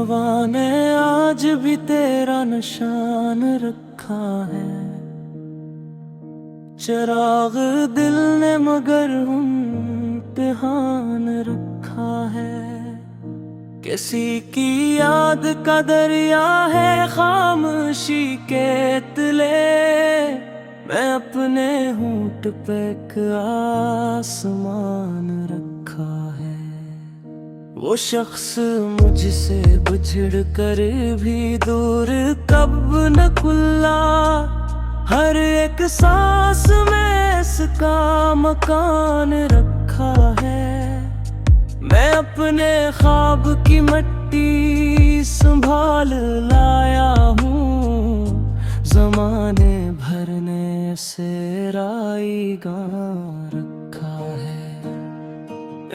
कारवां ने आज भी तेरा निशान रखा है। चिराग दिल ने मगर इम्तिहान रखा है। किसी की याद का दरिया है खामोशी के तले, मैं अपने होंठ पे एक आसमान रखा है। वो शख्स मुझसे बिछड़ कर भी दूर कब न खुला, हर एक सांस में इसका मकान रखा है। मैं अपने ख्वाब की मिट्टी संभाल लाया हूँ, ज़माने भर ने से राईगां रखा है।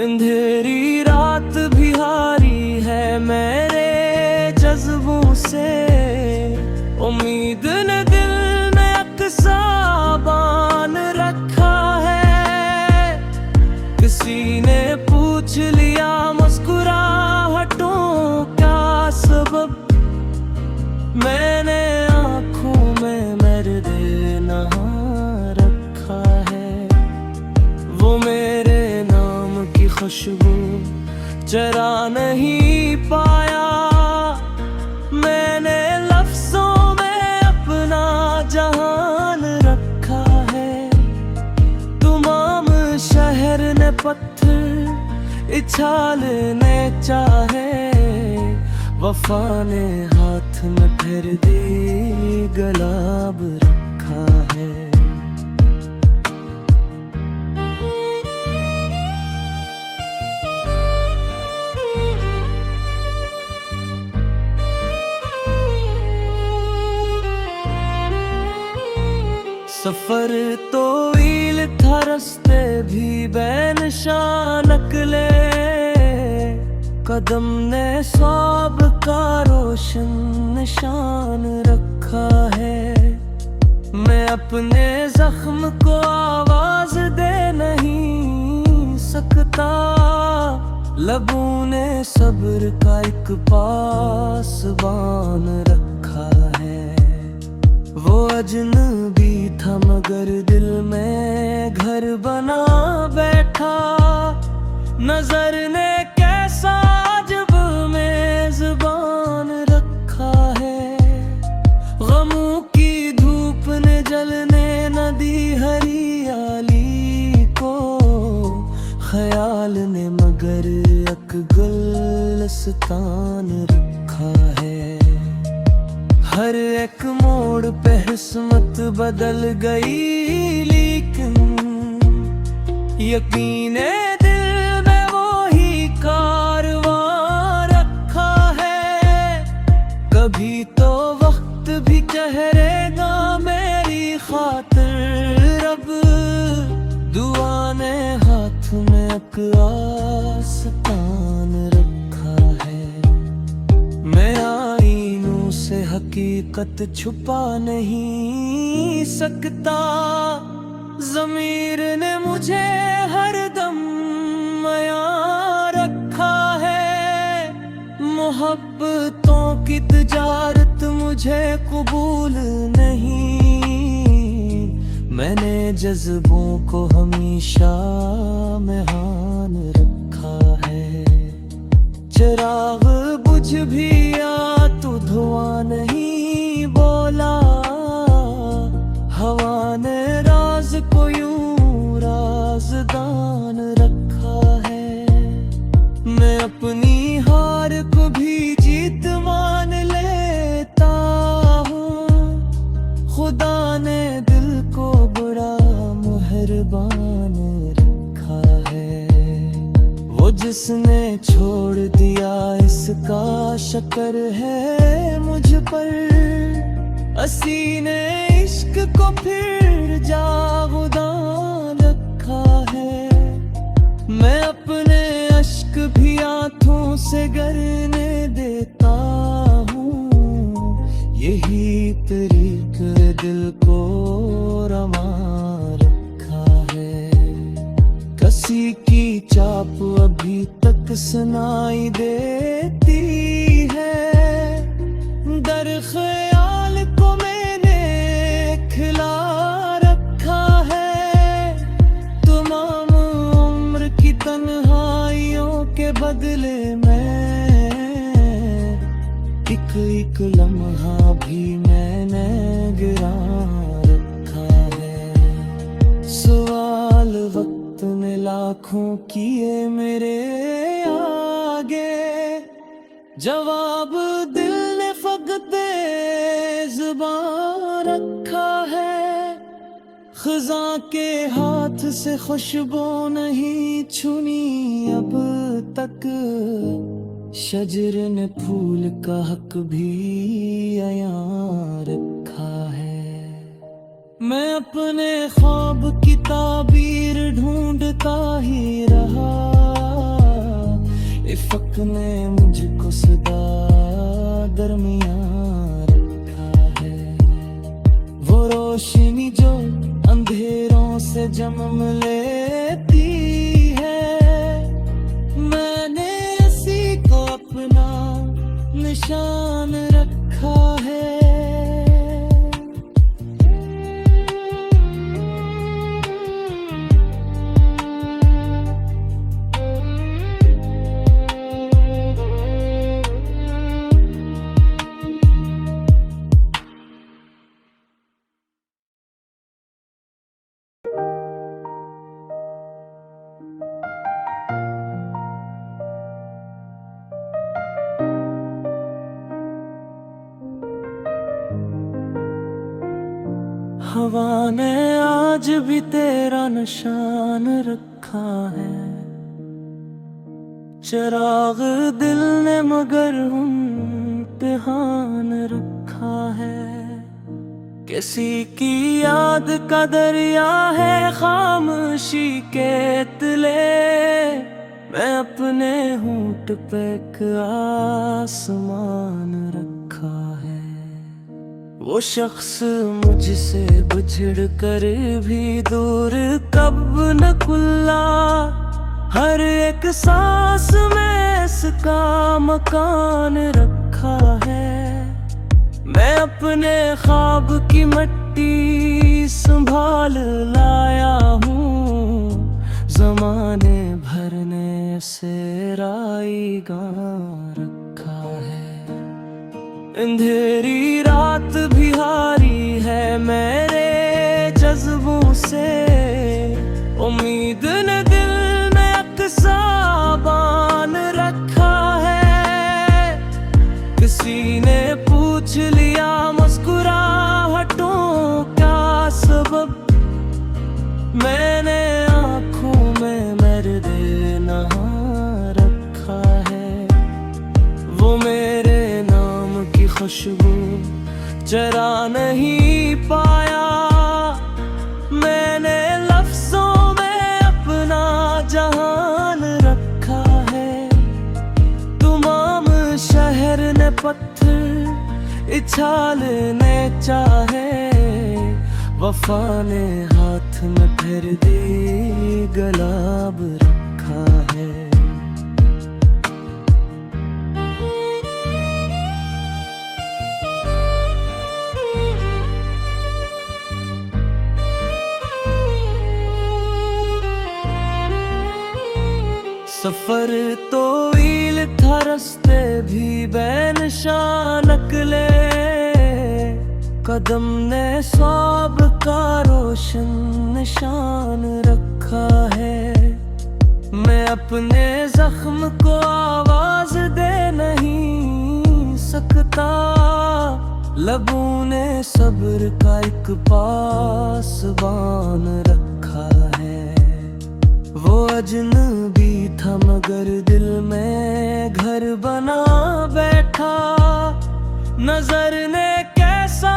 अंधेरी रात भी हारी है मेरे जज्बों से, उम्मीद ने दिल में अक्सा बान रखा है। किसी ने पूछ लिया मुस्कुराहटों का सबब, मैंने आँखों में मर्द नहा रखा है। वो मेरे नाम की खुशबू जरा नहीं पाया, मैंने लफ्जों में अपना जहान रखा है। तमाम शहर ने पत्थर इछालने चाहे, वफा ने हाथ में फिर दी गुलाब रखा है। सफर तो वील था, रास्ते भी बेनिशान निकले, कदम ने ख्वाब का रोशन निशान रखा है। मैं अपने जख्म को आवाज दे नहीं सकता, लबों ने सब्र का एक पासबान रखा है। वो अजनबी था मगर दिल में घर बना बैठा, नजर ने कैसा जब मेजबान रखा है। गमों की धूप ने जलने न दी हरियाली को, ख्याल ने मगर एक गुलस्तान रखा है। हर एक मोड़ पे किस्मत बदल गई, लेकिन यकीने दिल में वो ही कारवां रखा है। कभी तो वक्त भी ठहरेगा मेरी खातिर, अब दुआ ने हाथ में एक आस्तान रखा है। मैं आईनों से हकीकत छुपा नहीं सकता, ज़मीर ने मुझे हर दम मयां रखा है। मोहब्बतों की तिजारत मुझे कबूल नहीं, मैंने जज्बों को हमेशा मेहान रखा है। चिराग बुझ भी आ तो धुआं नहीं बोला, हवा ने राज को यूं राज़दान रखा है। मैं अपनी हार को भी जीत मान लेता हूँ, खुदा ने दिल को बड़ा मेहरबान रखा है। वो जिसने छोड़ दिया इसका शक्र है मुझ पर, असी ने इश्क को फिर जागुदान रखा है। मैं अपने अश्क भी आंखों से गरने देता हूँ, यही तरीक दिल को रमा रखा है। किसी की चाप अभी तक सुनाई देती है, हर ख्याल को मैंने खिला रखा है। तमाम उम्र की तन्हाइयों के बदले में एक लम्हा भी मैंने गिरा रखा है। सवाल वक्त ने लाखों किए मेरे आगे, जवाब दिल ने फकत ज़ुबान रखा है। खज़ां के हाथ से खुशबू नहीं छुनी अब तक, शजर ने फूल का हक भी अयां रखा है। मैं अपने ख्वाब की ताबीर ढूंढता ही रहा, इफ़क़ ने मुझको सदा दरमियां रखा है। वो रोशनी जो अंधेरों से जन्म लेती है, मैंने इसी को अपना निशान रखा है। हवा ने आज भी तेरा निशान रखा है। चिराग दिल ने मगर इम्तिहान रखा है। किसी की याद का दरिया है खामोशी के तले, मैं अपने होंठ पे एक आसमान रखा है। वो शख्स मुझसे बिछड़ कर भी दूर कब न खुला, हर एक सांस में इसका मकान रखा है। मैं अपने ख्वाब की मिट्टी संभाल लाया हूँ, ज़माने भर ने से राईगा रखा है। अंधेरी रात भी हारी है मेरे जज्बों से, उम्मीद ने दिल में अक्सा बान रखा है। किसी ने पूछ लिया मुस्कुराहटों का सबब, मैंने आँखों में मर्द नहा रखा है। वो मेरे नाम की खुशबू जरा नहीं पाया, मैंने लफ्जों में अपना जहान रखा है। तमाम शहर ने पत्थर इछालने चाहे, वफा ने हाथ में फिर दी गुलाब रखा है। सफर तो वील था, रास्ते भी बेनिशान निकले, कदम ने ख्वाब का रोशन निशान रखा है। मैं अपने जख्म को आवाज दे नहीं सकता, लबों ने सब्र का एक पासबान रखा है। वो अजनबी था मगर दिल में घर बना बैठा, नजर ने कैसा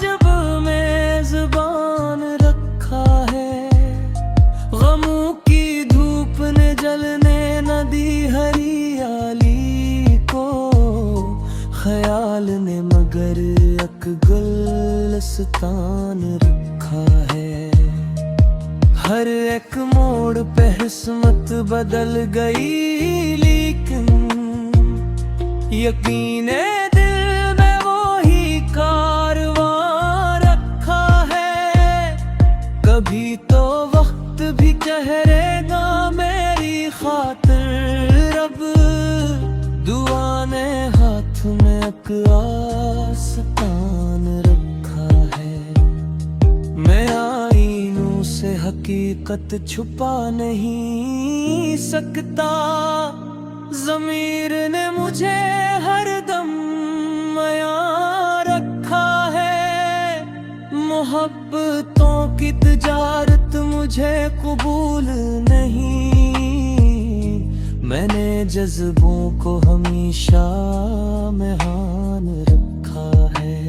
जब मेज़बान रखा है। गमों की धूप ने जलने न दी हरियाली को, ख्याल ने मगर एक गुलस्तान रखा है। हर एक मोड़ पे किस्मत बदल गई, लेकिन यकीन दिल में वो ही हकीकत छुपा नहीं सकता। ज़मीर ने मुझे हरदम याद रखा है। मोहब्बतों की तिजारत मुझे कबूल नहीं। मैंने जज्बों को हमेशा मेहान रखा है।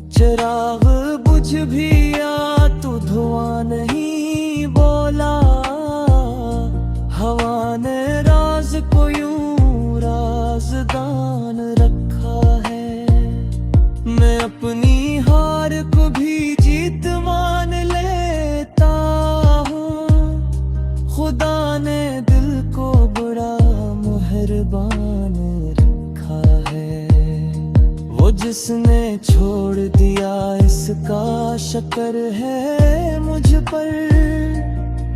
चिराग बुझ भी आ तो धुआं नहीं बोला। हवा ने राज को यूं राज़दान रखा है। मैं अपनी हार को भी जीत मान लेता हूँ। खुदा ने दिल को बड़ा मेहरबान रखा है। वो जिसने छोड़ दिया इसका शुक्र है मुझ पर।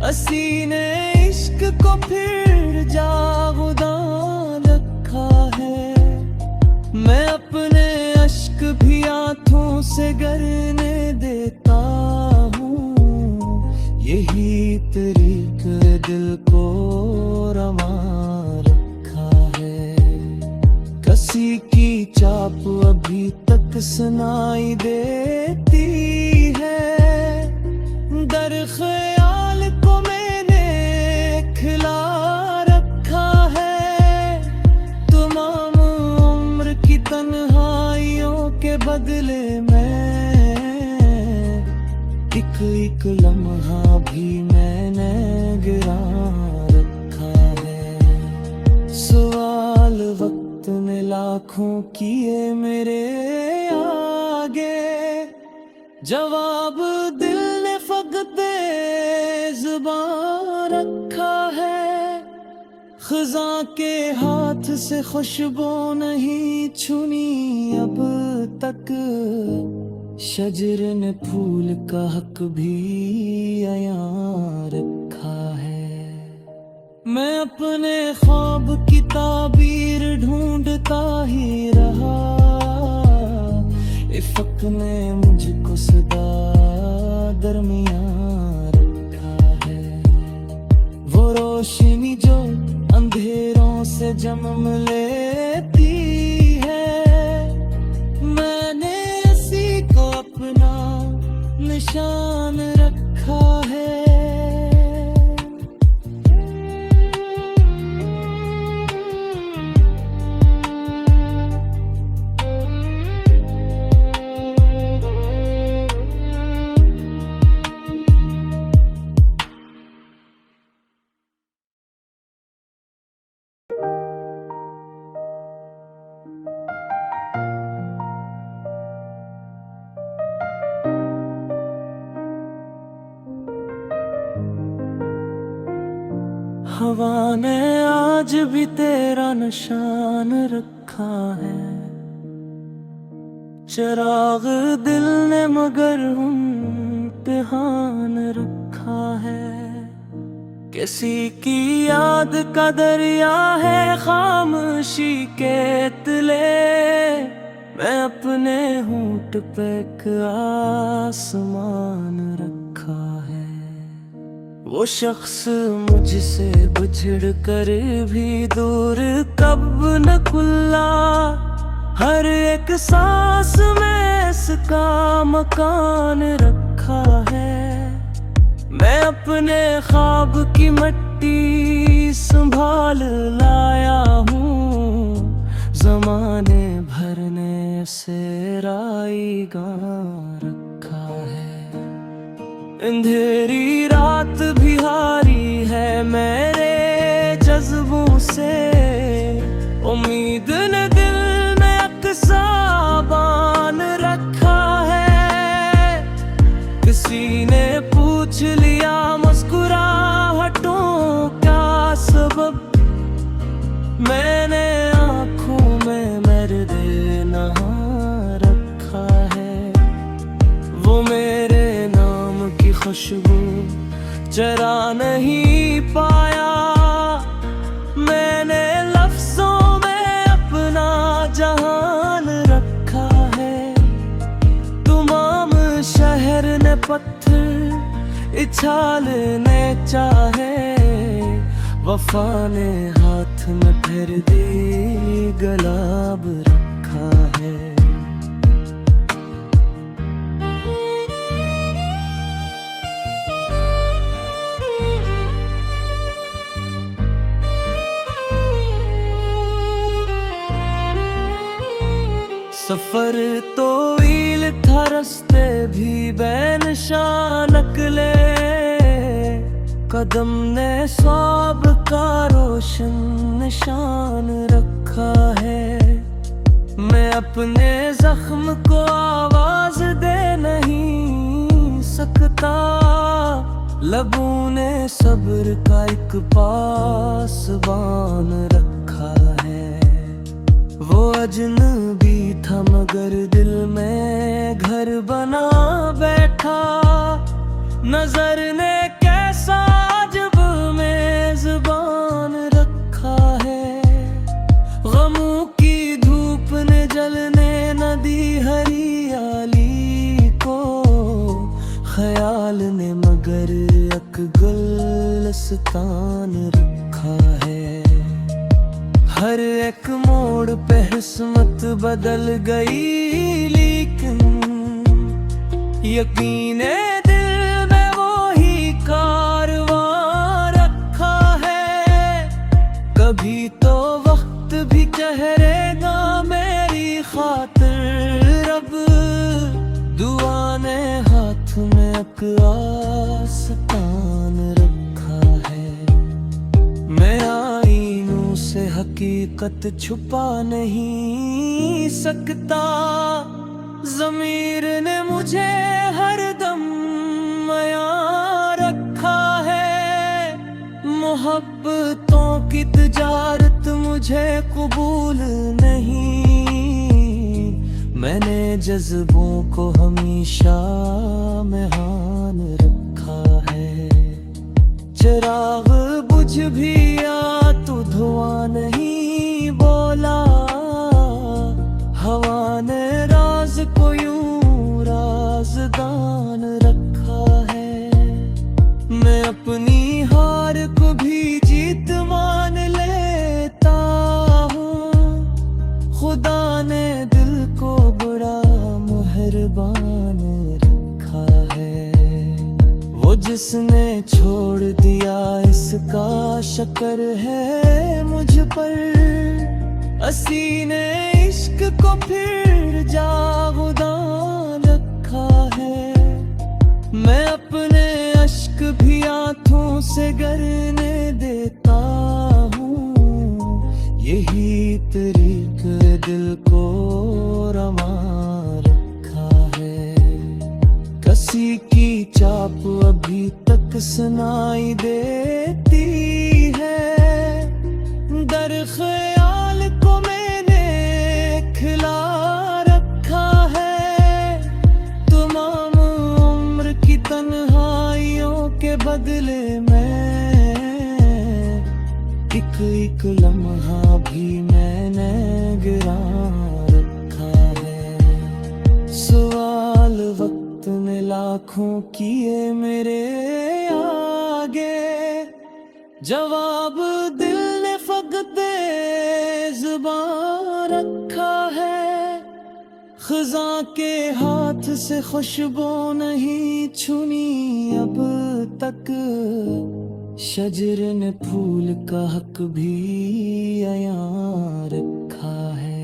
असी ने इश्क को फिर जागुदान रखा है। मैं अपने अश्क भी आंखों से गरने देता हूँ। यही तरीक़े दिल को रमा रखा है। किसी की चाप अभी तक सुनाई देती है। दर ख्याल को मैंने खिला रखा है। तमाम उम्र की तन्हाइयों के बदले में एक लम्हा भी मैंने गिरा रखा है। सवाल वक्त ने लाखों किए मेरे आगे। जवाब दिल ने फकत ज़ुबान रखा है। ख़ज़ां के हाथ से खुशबू नहीं छुनी अब तक। शजर ने फूल का हक भी अयां रखा है। मैं अपने ख्वाब की ताबीर ढूंढता ही रहा। इफ़क़ ने मुझको सदा दरमियां रखा है। वो रोशनी जो अंधेरों से जन्म लेती है। मैंने इसी को अपना निशान रखा है। हवा ने आज भी तेरा निशान रखा है। चिराग दिल ने मगर इम्तिहान रखा है। किसी की याद का दरिया है खामोशी के तले। मैं अपने होंठ पे एक आसमान रखा है। वो शख्स मुझसे बिछड़ कर भी दूर कब न खुला। हर एक सांस में इसका मकान रखा है। मैं अपने ख्वाब की मिट्टी संभाल लाया हूँ। ज़माने भर ने से राईगा रखा है। अंधेरी रात भी हारी है मेरे जज्बों से। उम्मीद ने दिल में अक्सा बान रखा है। किसी ने पूछ लिया मुस्कुराहटों का सबब। मैंने आँखों में मर्द नहा रखा है। वो मेरे नाम की खुशबू जरा नहीं पाया। मैंने लफ्ज़ों में अपना जहान रखा है। तमाम शहर ने पत्थर इछालने चाहे, वफा ने हाथ में फिर दी गुलाब रखा है। सफर तो ईल था, रस्ते भी बेनिशान निकले, कदम ने स्वाब का रोशन निशान रखा है। मैं अपने जख्म को आवाज दे नहीं सकता, लबों ने सब्र का एक पासबान रखा है। वो अजनबी था मगर दिल में घर बना बैठा, नजर ने कैसा अजब मेजबान रखा है। गमों की धूप ने जलने न दी हरियाली को, ख्याल ने मगर एक गुलस्तान रखा है। हर एक मोड़ पे किस्मत बदल गई, लेकिन यकीने दिल में वो ही कारवां रखा है। कभी तो वक्त भी ठहरेगा मेरी खातिर, रब दुआ ने हाथ में एक आस्तान रखा है। मैं आईनों से हकीकत छुपा नहीं सकता, ज़मीर ने मुझे हरदम मयां रखा है। मोहब्बतों की तिजारत मुझे कबूल नहीं, मैंने जज्बों को हमेशा मेहान रखा है। चिराग बुझ भी आ तो धुआं नहीं बोला, हवा ने राज को यूं राज़दान रखा है। मैं अपनी हार को भी जीत मान लेता हूँ, खुदा ने दिल को बड़ा मेहरबान रखा है। वो जिसने छोड़ दिया इसका शक्र है मुझ पर, असी ने इश्क को फिर जागुदान रखा है। मैं अपने अश्क भी आंखों से गरने देता हूँ, यही तरीक़े दिल को रमा रखा है। किसी की चाप अभी तक सुनाई देती है, दर ख्याल को मैंने खिला रखा है। तमाम उम्र की तन्हाइयों के बदले में एक लम्हा भी मैंने गिरा रखा है। सवाल वक्त ने लाखों किए मेरे आगे, जवाब दिल ने फकत ज़ुबान रखा है। ख़ुदा के हाथ से खुशबू नहीं छुनी अब तक, शजर ने फूल का हक भी अयां रखा है।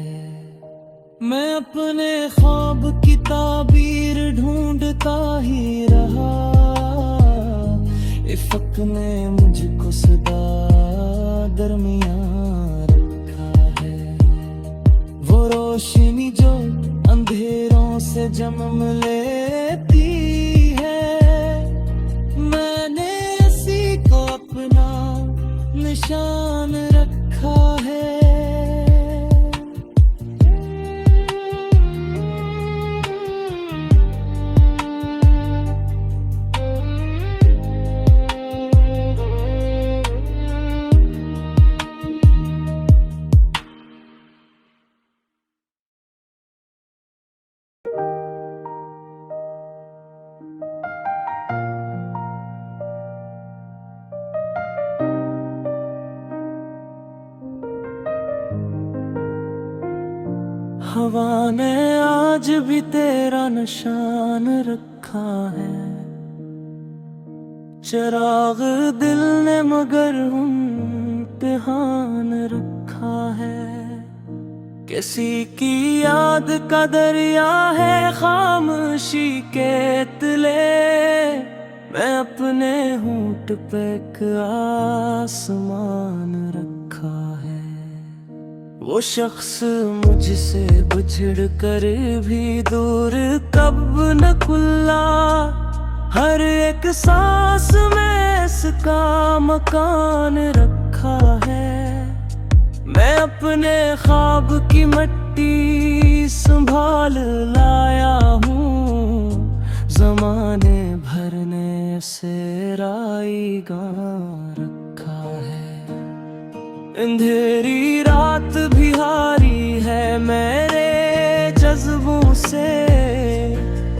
मैं अपने ख्वाब की ताबीर ढूंढता ही रहा, इफ़क़ ने मुझको सदा दरमियां रखा है। वो रोशनी जो अंधेरों से जन्म लेती है, मैंने इसी को अपना निशान रखा है। हवा ने आज भी तेरा निशान रखा है, चिराग दिल ने मगर इम्तिहान रखा है। किसी की याद का दरिया है खामोशी के तले, मैं अपने होंठ पे एक आसमान रखा है। वो शख्स मुझसे बिछड़ कर भी दूर कब न खुला, हर एक सांस में इसका मकान रखा है। मैं अपने ख्वाब की मिट्टी संभाल लाया हूँ, ज़माने भर ने सेराई गाँ रखा है। अंधेरी रात भी हारी है मेरे जज्बों से,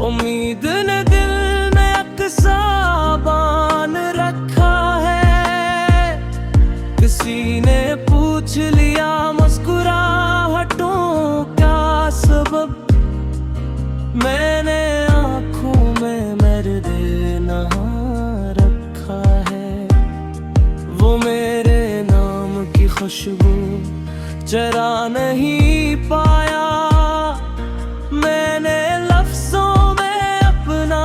उम्मीद ने दिल में अक्सा बान रखा है। किसी ने पूछ लिया मुस्कुराहटों का सबब, मैंने आँखों में मर्द नहा रखा है। वो मेरे नाम की खुशबू चरा नहीं पाया, मैंने लफ्जों में अपना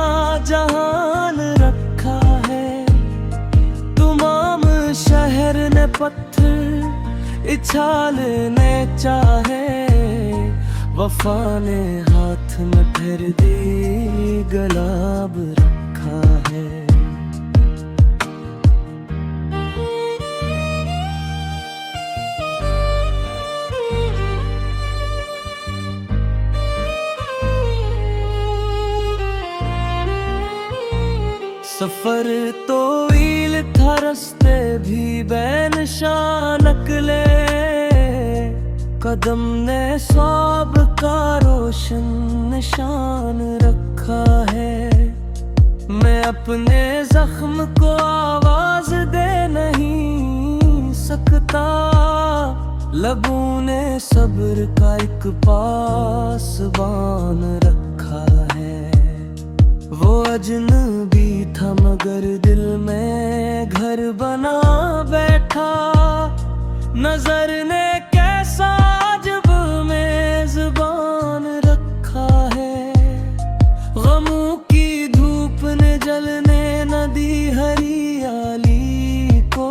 जहान रखा है। तमाम शहर ने पत्थर इछालने चाहे, वफा ने हाथ में फिर दी गुलाब रखा है। सफर तो ईल था, रस्ते भी बेनिशान निकले, कदम ने ख्वाब का रोशन निशान रखा है। मैं अपने जख्म को आवाज दे नहीं सकता, लबों ने सब्र का एक पासबान रखा है। वो अजनबी था मगर दिल में घर बना बैठा, नजर ने कैसा अजब मेज़बान रखा है। गमों की धूप ने जलने न दी हरियाली को,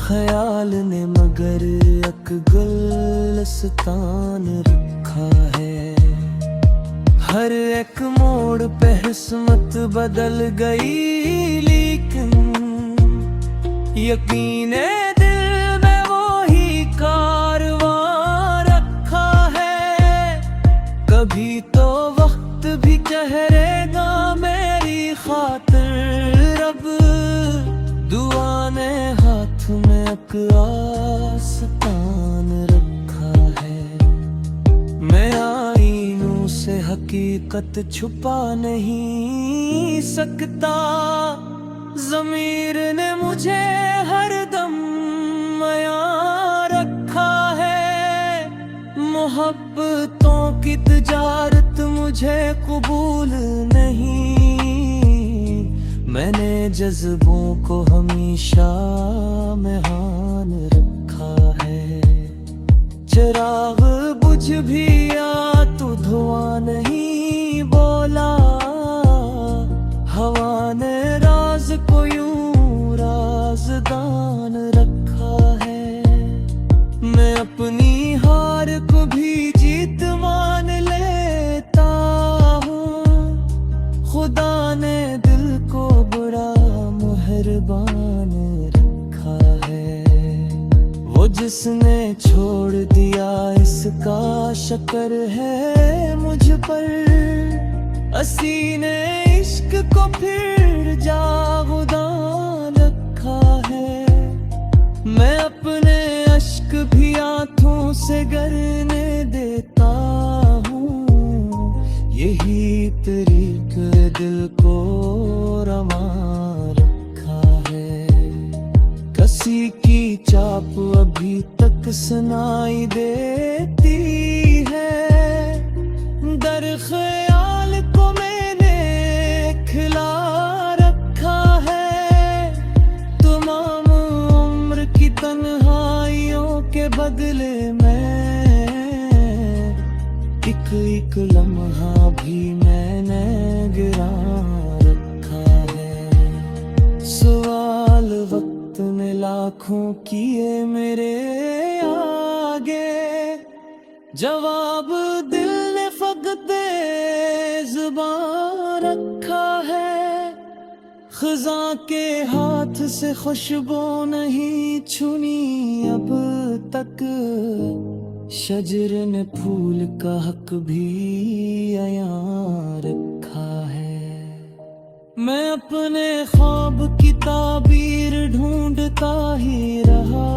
ख्याल ने मगर एक गुलस्तान रखा है। हर एक मोड़ पे किस्मत बदल गई, लेकिन यकीने दिल में वो ही कारवां रखा है। कभी तो वक्त भी ठहरेगा मेरी खातिर, अब दुआ ने हाथ में एक आस्तान रखा है। मैं आईनों से हकीकत छुपा नहीं सकता, ज़मीर ने मुझे हरदम मयां रखा है। मोहब्बतों की तिजारत मुझे कबूल नहीं, मैंने जज्बों को हमेशा मेहान रखा है। चिराग बुझ भी आ तो धुआं नहीं बोला, हवा ने राज को यूं राज़दान रखा है। मैं अपनी हार को भी जीत मान लेता हूँ, खुदा ने दिल को बड़ा मेहरबान रखा है। वो जिसने छोड़ दिया इसका शक्र है मुझ पर, असी ने इश्क को फिर जागुदान रखा है। मैं अपने अश्क भी आंखों से गरने देता हूँ, यही तरीक़े दिल को रमा रखा है। किसी की चाप अभी तक सुनाई देती है, हर ख्याल को मैंने खिला रखा है। तमाम उम्र की तन्हाइयों के बदले में एक लम्हा भी मैंने गिरा रखा है। सवाल वक्त ने लाखों किए मेरे आगे, जवाब दिल ने फकत ज़ुबान रखा है। ख़ज़ां के हाथ से खुशबू नहीं छुनी अब तक, शजर ने फूल का हक भी अयां रखा है। मैं अपने ख्वाब की ताबीर ढूंढता ही रहा,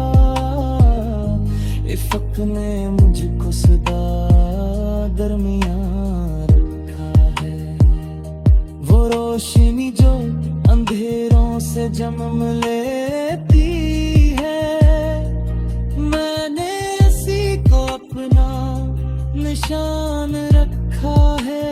इफ़्क़ ने मुझको सदा दरमियां रखा है। वो रोशनी जो अंधेरों से जन्म लेती है, मैंने इसी को अपना निशान रखा है।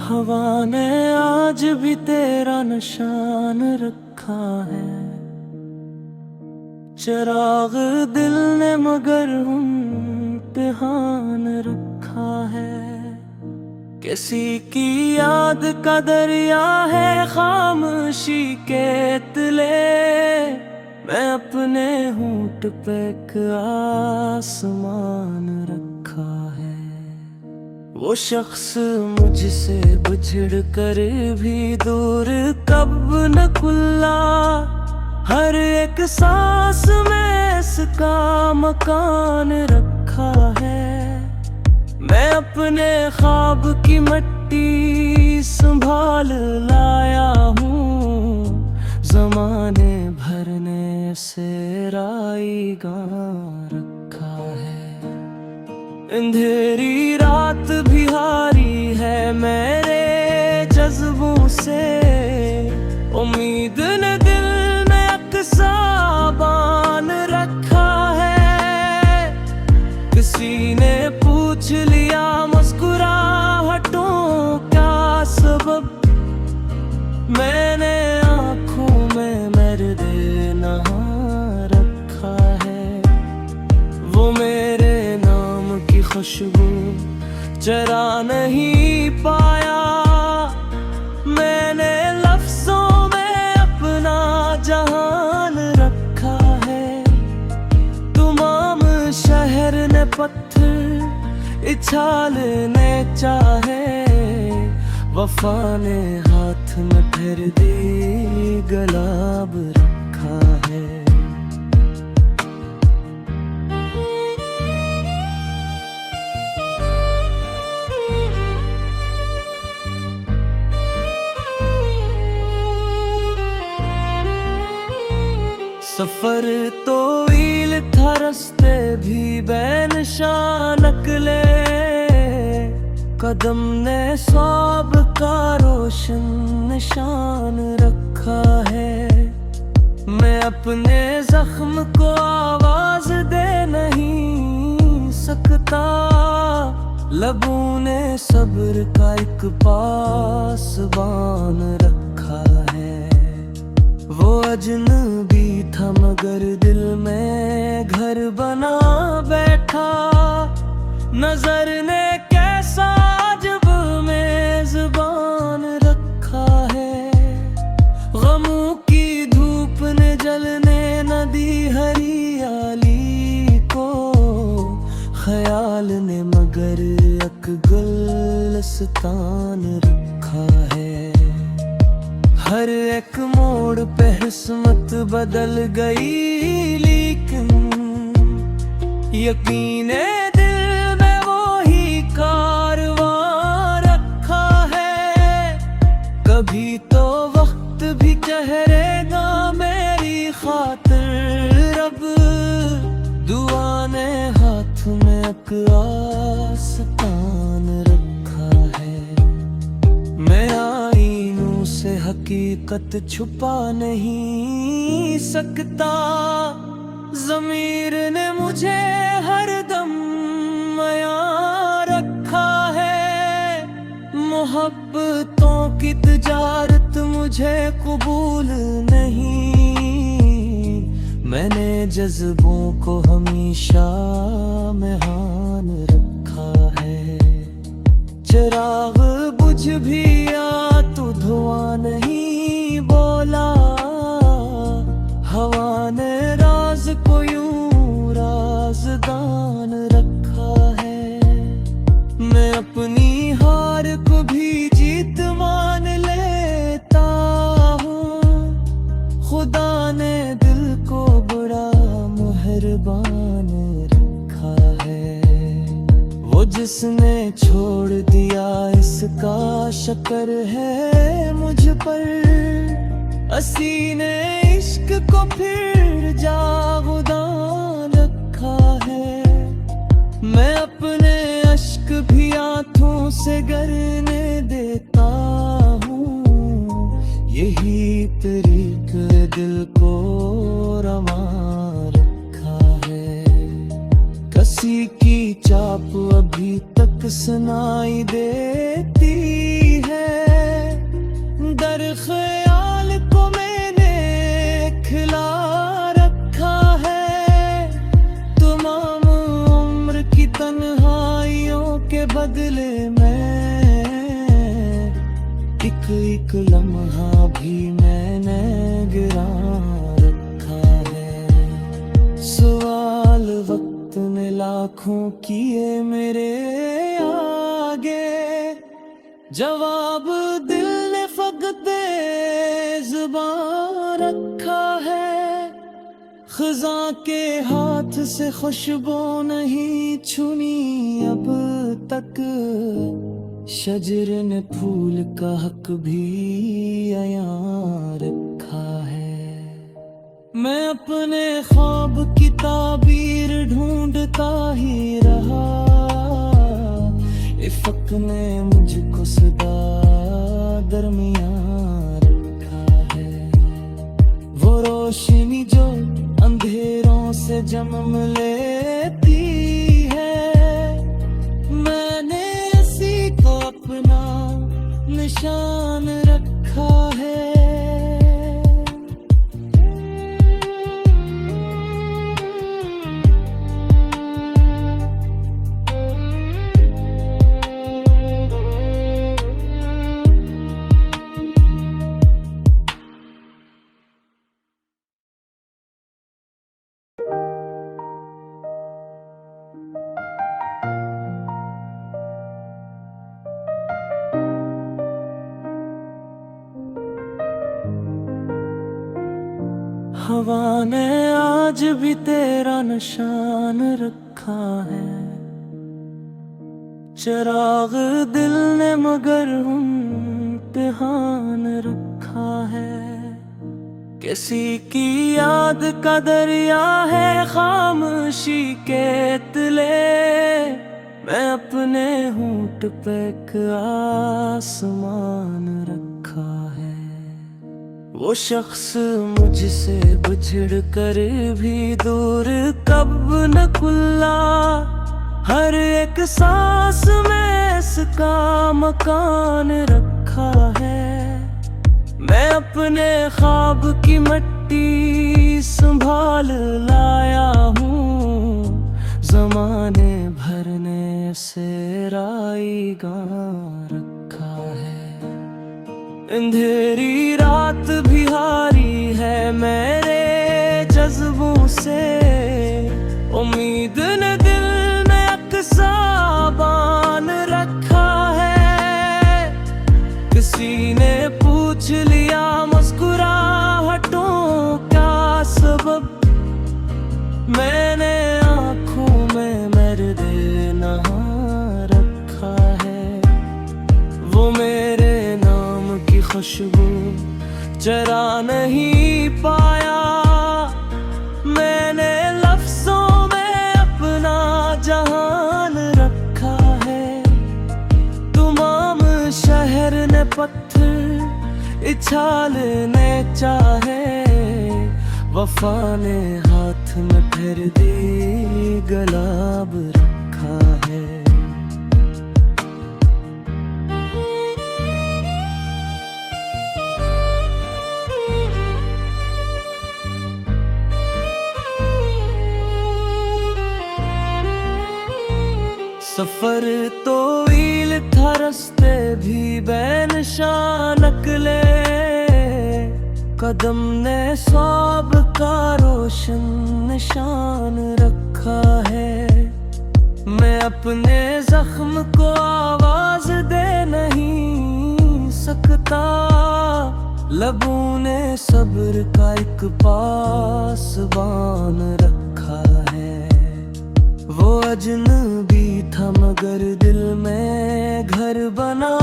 हवा ने आज भी तेरा निशान रखा है, चिराग दिल ने मगर इम्तिहान रखा है। किसी की याद का दरिया है खामोशी के तले, मैं अपने होंठ पे एक आसमान रखा है। वो शख्स मुझसे बिछड़ कर भी दूर कब न खुला, हर एक सांस में इसका मकान रखा है। मैं अपने ख्वाब की मिट्टी संभाल लाया हूँ, ज़माने भर ने से राईगा रखा है। अंधेरी रात भी हारी है मेरे जज्बों से, उम्मीद ने दिल में अक्सा बान रखा है। किसी ने पूछ लिया मुस्कुराहटों का सबब, मैंने आँखों में मर्द नहा रखा है। वो मेरे नाम की खुशबू जरा नहीं पाया, मैंने लफ्जों में अपना जहान रखा है। तमाम शहर ने पत्थर इछालने चाहे, वफा ने हाथ में फिर दी गुलाब रखा है। सफर तो ईल था, रस्ते भी बेनिशान निकले, कदम ने ख्वाब का रोशन निशान रखा है। मैं अपने जख्म को आवाज दे नहीं सकता, लबों ने सब्र का एक पासबान रखा है। वो अजनबी था मगर दिल में घर बना बैठा, नजर ने कैसा अजब मेज़बान रखा है। गमों की धूप ने जलने न दी हरियाली को, ख्याल ने मगर एक गुलस्तान रखा है। हर एक मोड़ पे किस्मत बदल गई, लेकिन यकीन दिल में वो ही हकीकत छुपा नहीं सकता। ज़मीर ने मुझे हरदम याद रखा है। मोहब्बतों की तिजारत मुझे कबूल नहीं। मैंने जज्बों को हमेशा मेहान रखा है। चिराग बुझ भी आ तो धुआं नहीं बोला। हवा ने राज को यूं राज़दान रखा है। मैं अपनी हार को भी जीत मान लेता हूँ। खुदा ने दिल को बड़ा मेहरबान रखा है। वो जिसने छोड़ दिया इसका शुक्र है मुझ पर। असी ने इश्क को फिर जागुदान रखा है। मैं अपने अश्क भी आंखों से गरने देता हूँ। यही तरीक़ा दिल को रमा रखा है। किसी की चाप अभी तक सुनाई देती है। दर ख्याल को मैंने खिला रखा है। तमाम उम्र की तन्हाइयों के बदले में एक लम्हा भी मैंने गिरा रखा है। सवाल वक्त ने लाखों किए मेरे आगे। जवाब दिल ने फकत ज़ुबान रखा है। ख़ज़ां के हाथ से खुशबू नहीं छुनी अब तक। शजर ने फूल का हक भी अयां रखा है। मैं अपने ख्वाब की ताबीर ढूंढता ही रहा। इफ़्क़ ने मुझको सदा दरमियां रखा है। वो रोशनी जो अंधेरों से जन्म लेती है। मैंने इसी को अपना निशान रखा है। हवा ने आज भी तेरा निशान रखा है। चिराग दिल ने मगर इम्तिहान रखा है। किसी की याद का दरिया है खामोशी के तले। मैं अपने होंठ पे एक आसमान रखा है। वो शख्स मुझसे बिछड़ कर भी दूर कब न खुला। हर एक सांस में इसका मकान रखा है। मैं अपने ख्वाब की मिट्टी संभाल लाया हूँ। ज़माने भर ने से राईगा रखा है। अंधेरी रात भी हारी है मेरे जज्बों से। उम्मीद ने दिल में अक्सा बान रखा है। किसी ने पूछ लिया मुस्कुराहटों का सबब। मैंने आँखों में मर्द नहा रखा है। वो मेरे नाम की खुशबू जरा नहीं पाया। मैंने लफ्ज़ों में अपना जहान रखा है। तमाम शहर ने पत्थर इछाल ने चाहे वफा ने हाथ में फिर दी गुलाब रखा है। सफर तो ईल था रस्ते भी बेनिशान नकले, कदम ने स्वाब का रोशन निशान रखा है। मैं अपने जख्म को आवाज दे नहीं सकता, लबों ने सब्र का एक पासबान रखा है। वो अजनबी था मगर दिल में घर बना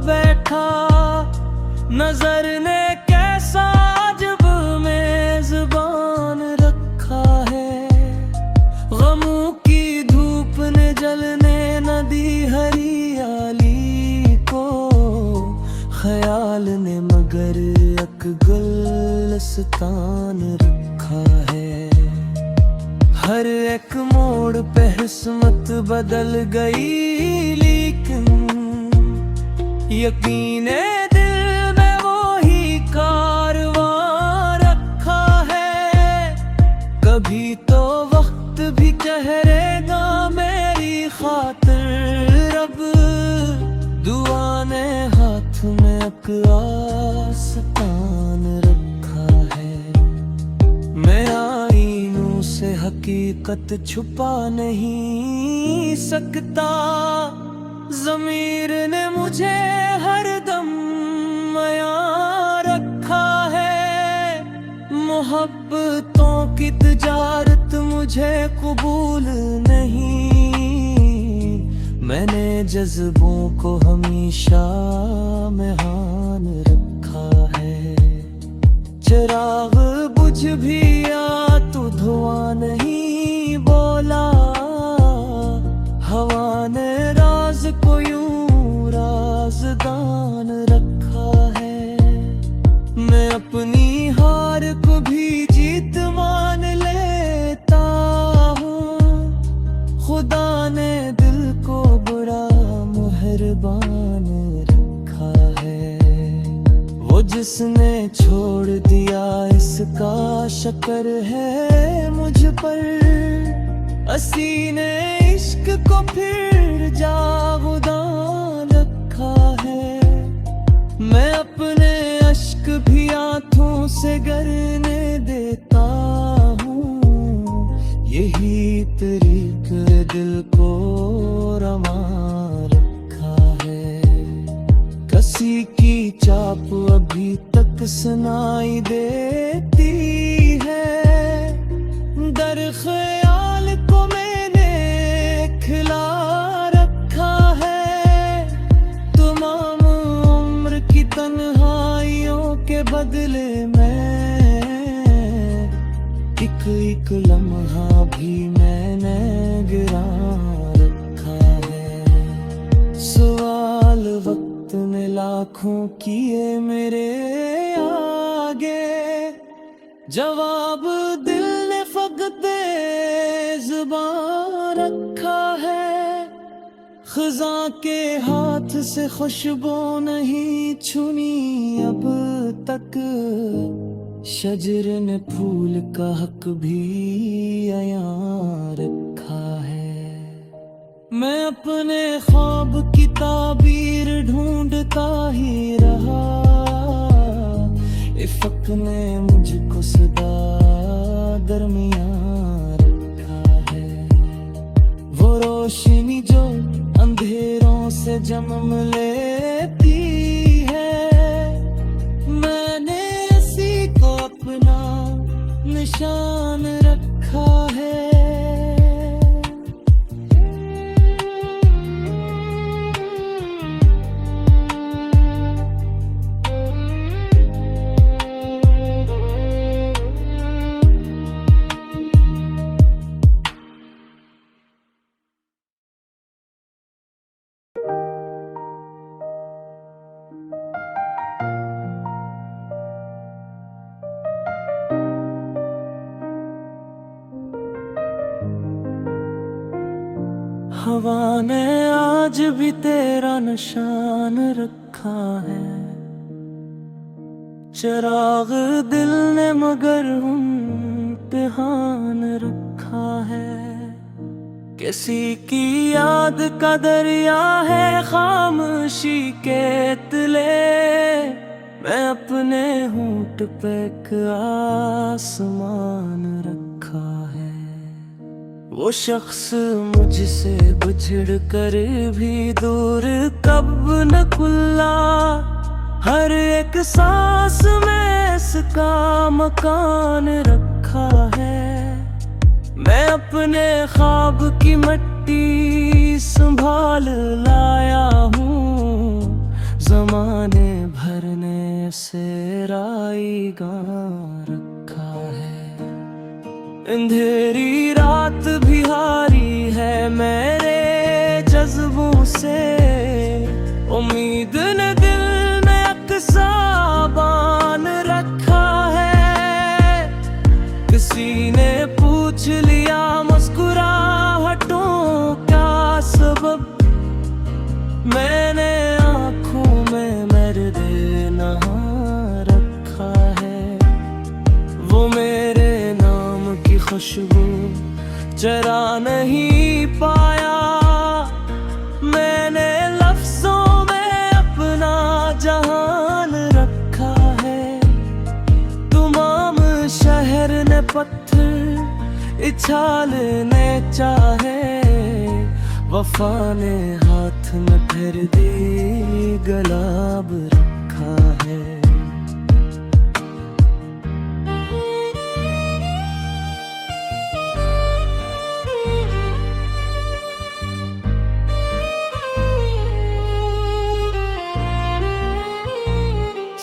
बैठा, नजर ने कैसा अजब मेजबान रखा है। गमों की धूप ने जलने न दी हरियाली को, ख्याल ने मगर एक गुलस्तान रखा है। हर एक मोड़ पे किस्मत बदल गई, लेकिन यकीने दिल में वो ही कारवां रखा है। कभी तो वक्त भी ठहरेगा मेरी खातिर, अब दुआ ने हाथ में एक आस्तान रखा है। मैं आईनों से हकीकत छुपा नहीं सकता, ज़मीर ने मुझे हरदम मयां रखा है। मोहब्बतों की तिजारत मुझे कबूल नहीं, मैंने जज्बों को हमेशा मेहान रखा है। चिराग बुझ भी आ तो धुआं नहीं बोला, हवा ने राज को यूं राज़दान रखा है। मैं अपनी हार को भी जीत मान लेता हूँ, खुदा ने दिल को बड़ा मेहरबान रखा है। वो जिसने छोड़ दिया इसका शक्र है मुझ पर, असी ने इश्क को फिर जागुदान रखा है। मैं अपने अश्क भी आंखों से गरने देता हूँ, यही तरीक दिल को रमा रखा है। किसी की चाप अभी तक सुनाई देती है, दर ख्याल को मैंने खिला रखा है। तमाम उम्र की तन्हाइयों के बदले में एक लम्हा भी मैंने गिरा रखा है। सवाल वक्त ने लाखों किए मेरे आगे, जवाब दिल ने फकत ज़ुबान रखा है। ख़ुदा के हाथ से खुशबू नहीं छुनी अब तक, शजर ने फूल का हक भी अयां रखा है। मैं अपने ख्वाब की ताबीर ढूंढता ही रहा, इफ़्क़ ने मुझको सदा दरमियां रखा है। वो रोशनी जो अंधेरों से जन्म लेती है, मैंने इसी को अपना निशान रखा है। हवा ने आज भी तेरा निशान रखा है, चिराग दिल ने मगर इम्तिहान रखा है। किसी की याद का दरिया है खामोशी के तले, मैं अपने होंठ पे एक आसमान रखा है। वो शख्स मुझसे बिछड़ कर भी दूर कब न खुला, हर एक सांस में इसका मकान रखा है। मैं अपने ख्वाब की मिट्टी संभाल लाया हूँ, ज़माने भर ने से राईगा रखा है। अंधेरी रात भी हारी है मेरे जज्बों से, उम्मीद ने दिल में अक्सा बान रखा है। किसी ने पूछ लिया मुस्कुराहटों का सबब, मैंने आँखों में मर्दे नहा रखा है। वो मेरे नाम की खुशबू जरा नहीं पाया, मैंने लफ्जों में अपना जहान रखा है। तमाम शहर ने पत्थर इछालने चाहे, वफा ने हाथ में फिर दी गुलाब रखा है।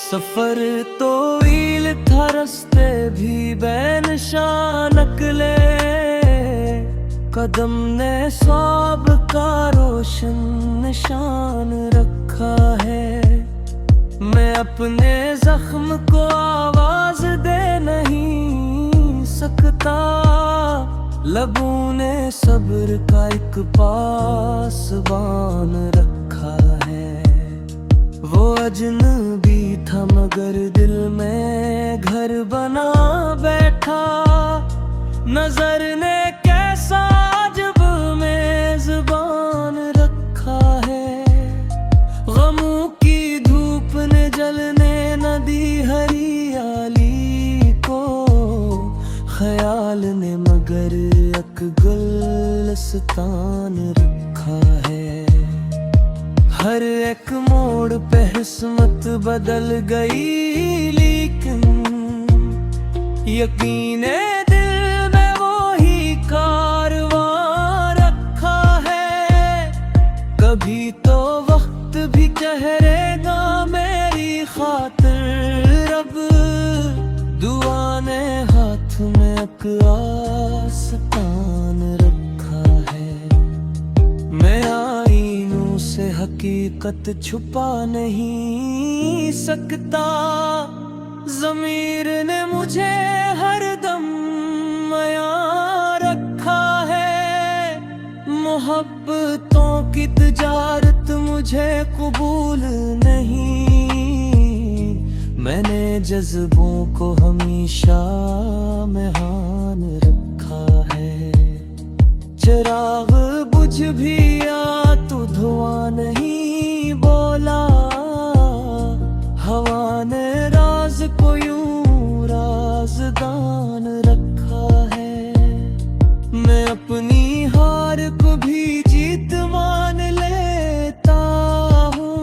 सफर तो ईल था, रास्ते भी बेनिशान निकले, कदम ने ख्वाब का रोशन निशान रखा है। मैं अपने जख्म को आवाज दे नहीं सकता, लबों ने सब्र का एक पासबान रखा है। वो अजनबी था मगर दिल में घर बना बैठा, नजर ने कैसा जब मेजबान रखा है। गमों की धूप ने जलने न दी हरियाली को, ख्याल ने मगर एक गुलस्तान रखा है। हर एक मोड़ पे किस्मत बदल गई, लेकिन यकीने दिल में वो ही कारवां रखा है। कभी तो वक्त भी ठहरेगा मेरी खातिर, अब दुआ ने हाथ में एक आस्तान रखा है। मैं आईनों से हकीकत छुपा नहीं सकता, ज़मीर ने मुझे हरदम मयां रखा है। मोहब्बतों की तिजारत मुझे कबूल नहीं, मैंने जज्बों को हमेशा मेहान रखा है। चिराग बुझ भी आ तो धुआं नहीं बोला, हवा ने राज को यूं राज़दान रखा है। मैं अपनी हार को भी जीत मान लेता हूँ,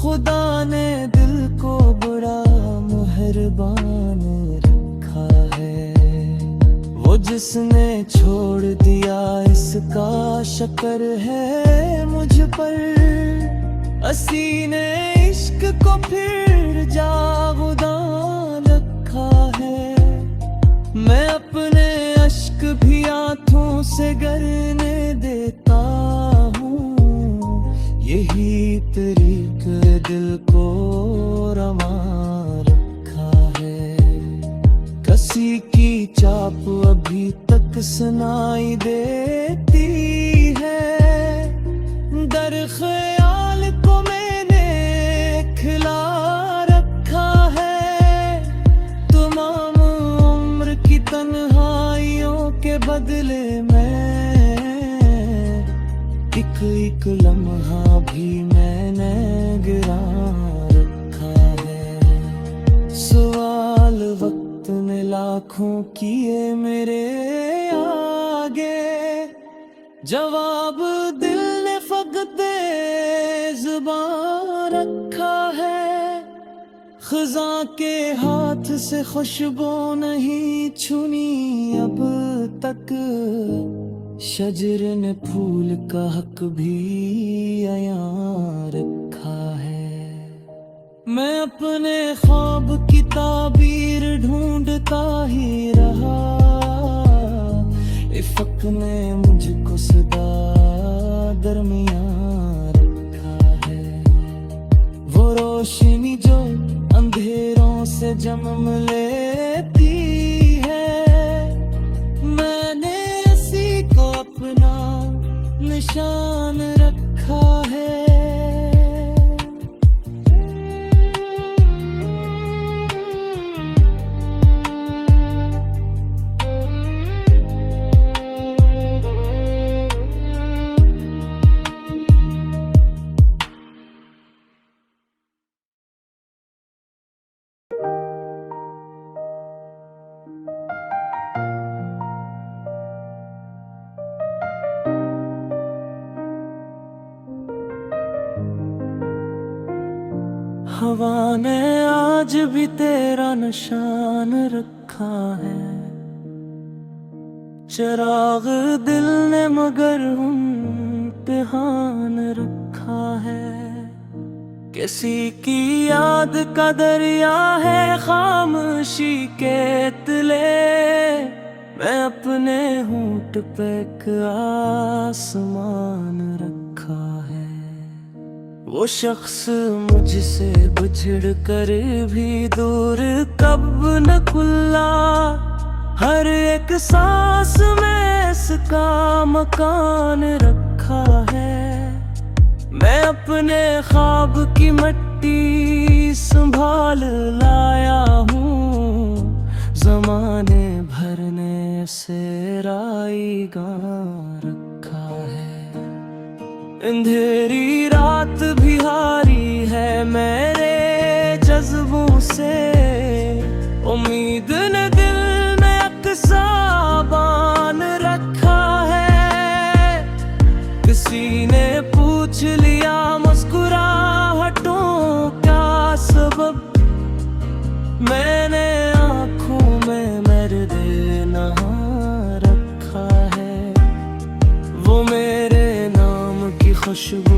खुदा ने दिल को बड़ा मेहरबान रखा है। वो जिसने छोड़ दिया इसका शक्र है मुझ पर, असी ने इश्क को फिर जागुदान रखा है। मैं अपने अश्क भी आंखों से गिरने देता हूँ, यही तरीक़े दिल को रवां रखा है। किसी की चाप अभी तक सुनाई देती है, लम्हा भी मैंने गिरा रखा है। सवाल वक्त ने लाखों किए मेरे आगे, जवाब दिल ने फकत ज़ुबान रखा है। ख़ज़ां के हाथ से खुशबू नहीं छुनी अब तक, शजर ने फूल का हक भी अयां रखा है। मैं अपने ख्वाब की ताबीर ढूंढता ही रहा, इफ़क़ ने मुझको सदा दरमियां रखा है। वो रोशनी जो अंधेरों से जन्म लेती है, मैंने इसी को अपना निशान रखा है। हवा ने आज भी तेरा निशान रखा है, चिराग दिल ने मगर इम्तिहान रखा है। किसी की याद का दरिया है खामोशी के तले, मैं अपने होंठ पे एक आसमान रखा है। वो शख्स मुझसे बिछड़ कर भी दूर कब न खुला, हर एक सांस में इसका मकान रखा है। मैं अपने ख्वाब की मिट्टी संभाल लाया हूँ, ज़माने भर ने से राईगा रखा है। अंधेरी रात भी हारी है मेरे जज्बों से, उम्मीद ने दिल में अक्सा बान रखा है। किसी ने पूछ लिया मुस्कुराहटों का सबब, मैंने आँखों में मर्दे नहा रखा है। वो मेरे खुशबू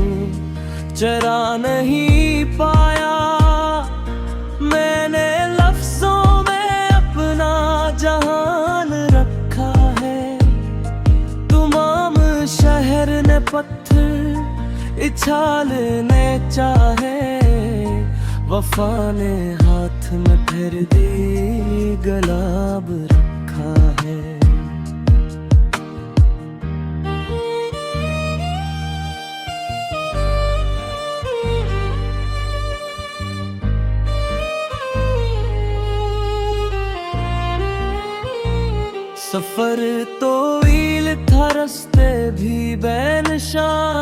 जरा नहीं पाया, मैंने लफ्जों में अपना जहान रखा है। तमाम शहर ने पत्थर इछालने चाहे, वफा ने हाथ में फिर दी गुलाब रखा है। सफर तो वील था, रस्ते भी बेनिशान